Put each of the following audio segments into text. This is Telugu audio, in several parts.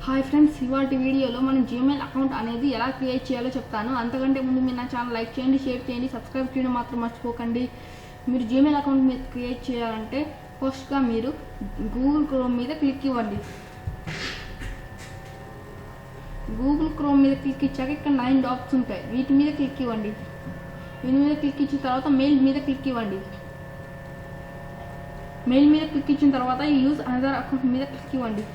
హాయ్ ఫ్రెండ్స్, ఇవాటి వీడియోలో మనం జీమెయిల్ అకౌంట్ అనేది ఎలా క్రియేట్ చేయాలో చెప్తాను. అంతకంటే ముందు మీరు నా ఛానల్ లైక్ చేయండి, షేర్ చేయండి, సబ్స్క్రైబ్ చేయడం మాత్రం మర్చిపోకండి. మీరు జీమెయిల్ అకౌంట్ మీద క్రియేట్ చేయాలంటే ఫస్ట్గా మీరు గూగుల్ క్రోమ్ మీద క్లిక్ ఇవ్వండి. గూగుల్ క్రోమ్ మీద క్లిక్ ఇచ్చాక ఇక్కడ 9 డాట్స్ ఉంటాయి, వీటి మీద క్లిక్ ఇవ్వండి. వీటి మీద క్లిక్ ఇచ్చిన తర్వాత మెయిల్ మీద క్లిక్ ఇవ్వండి. మెయిల్ మీద క్లిక్ ఇచ్చిన తర్వాత యూజ్ అనదర్ అకౌంట్ మీద క్లిక్ ఇవ్వండి.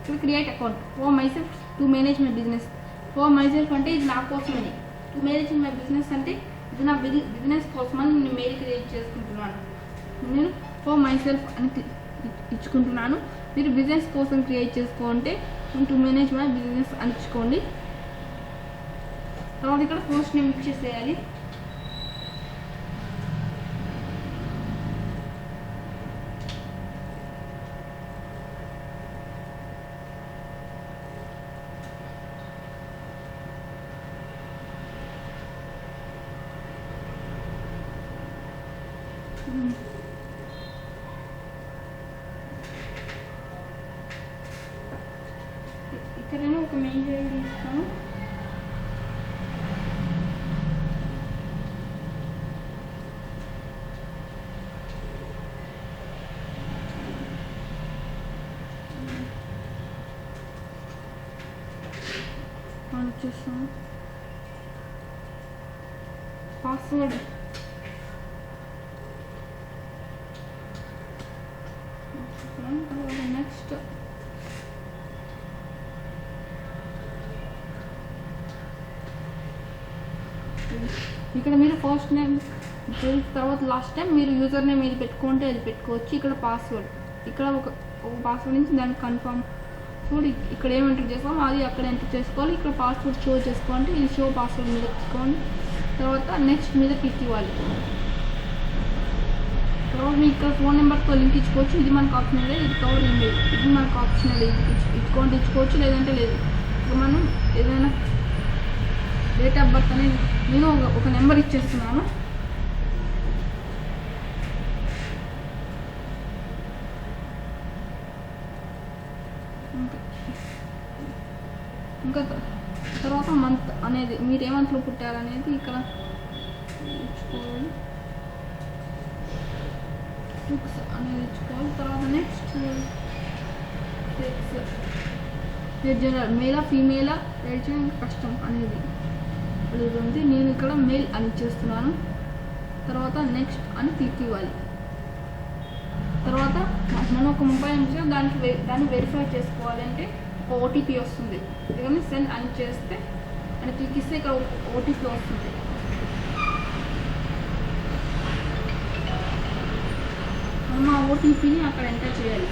ఇక్కడ create account for my self to manage my business. For my self అంటే ఇది నా కోసమని, టు మేనేజ్ మై బిజినెస్ అంటే ఇది నా బిజినెస్ కోసమని నేను మెయిల్ క్రియేట్ చేసుకుంటున్నాను. నేను ఫర్ మై సెల్ఫ్ అని ఇచ్చుకుంటున్నాను. మీరు బిజినెస్ కోసం క్రియేట్ చేసుకోంటే టు మేనేజ్ మై బిజినెస్ అని ఇచ్చుకోండి. తర్వాత ఇక్కడ పోస్ట్ నేమ్ ఇచ్చేసేయాలి. ఇక్కడ నేను ఒక మెయిల్ ఐడి ఇస్తాను. వచ్చేస్తాను పాస్వర్డ్ నెక్స్ట్ ఇక్కడ మీరు ఫస్ట్ నేమ్ తర్వాత లాస్ట్ టైం మీరు యూజర్ నేమ్ ఇది పెట్టుకుంటే అది పెట్టుకోవచ్చు. ఇక్కడ పాస్వర్డ్, ఇక్కడ ఒక పాస్వర్డ్ నుంచి దానికి కన్ఫర్మ్ చూడు. ఇక్కడ ఏం ఎంటర్ చేసుకోవాలి అది అక్కడ ఎంటర్ చేసుకోవాలి. ఇక్కడ పాస్వర్డ్ షో చేసుకోవాలంటే ఇది షో పాస్వర్డ్ మీద తీసుకోండి. తర్వాత నెక్స్ట్ మీద క్లిక్ ఇవ్వాలి. తర్వాత మీకు ఇక్కడ ఫోన్ నెంబర్తో లింక్ ఇచ్చుకోవచ్చు. ఇది మనకు ఆప్షనల్, ఇది కవర్ ఈమెయిల్, ఇది మనకు ఆప్షనల్. ఇచ్చుకోవచ్చు లేదంటే లేదు. ఇప్పుడు మనం ఏదైనా డేట్ ఆఫ్ బర్త్ అనేది నేను ఒక నెంబర్ ఇచ్చేస్తున్నాను. ఇంకా తర్వాత మంత్ అనేది మీరు ఏ మంత్లో పుట్టారనేది ఇక్కడ ఇచ్చుకోవాలి. 6 అనేది ఇచ్చుకోవాలి. తర్వాత నెక్స్ట్ 6 జనరల్ మేలా ఫీమేలా రైట్ చేయడం కష్టం అనేది అడుగుతుంది. నేను ఇక్కడ మెయిల్ అని ఇచ్చేస్తున్నాను. తర్వాత నెక్స్ట్ అని క్లిక్ ఇవ్వాలి. తర్వాత మనం ఒక మొబైల్ నుంచి దాన్ని వెరిఫై చేసుకోవాలి అంటే ఒక ఓటీపీ వస్తుంది. ఇదిగోని సెండ్ అని చేస్తే అని క్లిక్ ఇస్తే ఇక్కడ ఓటీపీ వస్తుంది. మనం ఆ ఓటీపీని అక్కడ ఎంటర్ చేయాలి.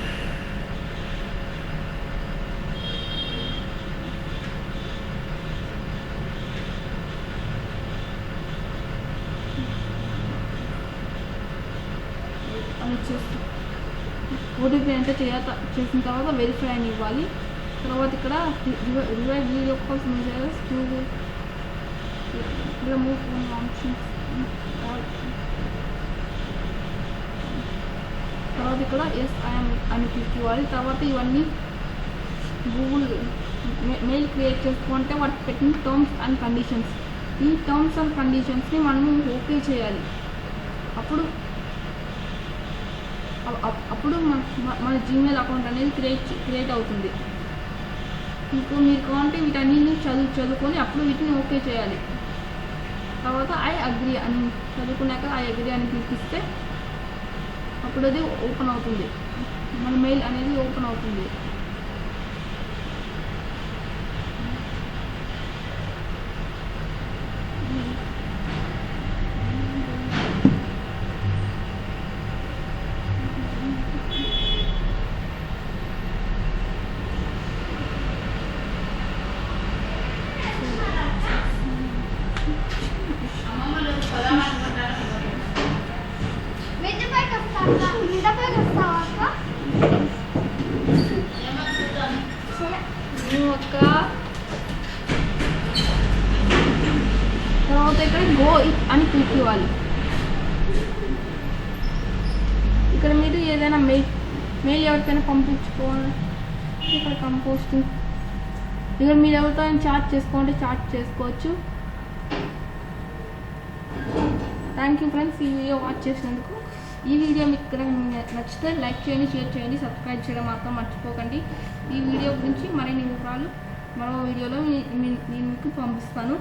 ఓటీపీ ఎంటర్ చేసిన తర్వాత వెరిఫై అని ఇవ్వాలి. తర్వాత ఇక్కడ revive video calls messages to remove from options. తర్వాత ఇక్కడ ఎస్ ఐఎమ్ అని క్లిక్ ఇవ్వాలి. తర్వాత ఇవన్నీ గూగుల్ మెయిల్ క్రియేట్ చేసుకుంటే వాటికి పెట్టిన టర్మ్స్ అండ్ కండిషన్స్. ఈ టర్మ్స్ అండ్ కండిషన్స్ని మనం ఓకే చేయాలి. అప్పుడు మన జీమెయిల్ అకౌంట్ అనేది క్రియేట్ అవుతుంది. ఇప్పుడు మీరు కావాలంటే వీటన్నిటిని చదువుకొని అప్పుడు వీటిని ఓకే చేయాలి. తర్వాత ఐ అగ్రీ అని చదువుకున్నాక ఐ అగ్రీ అని క్లిక్ ఇస్తే అప్పుడు అది ఓపెన్ అవుతుంది. మన మెయిల్ అనేది ఓపెన్ అవుతుంది. తర్వాత ఇక్కడ గో అని క్లిక్ ఇవ్వాలి. ఇక్కడ మీరు ఏదైనా మెయిల్ ఎవరికైనా పంపించుకోవాలి. ఇక్కడ కంపోస్టింగ్ ఇక మీరు ఎవరితో చాట్ చేసుకోండి, చాట్ చేసుకోవచ్చు. థ్యాంక్ యూ ఫ్రెండ్స్ ఈ వీడియో వాచ్ చేసినందుకు. ఈ వీడియో మీకు నచ్చితే లైక్ చేయండి, షేర్ చేయండి, సబ్స్క్రైబ్ చేయడం మాత్రం మర్చిపోకండి. ఈ వీడియో గురించి మరిన్ని వివరాలు మరో వీడియోలో నేను మీకు పంపిస్తాను.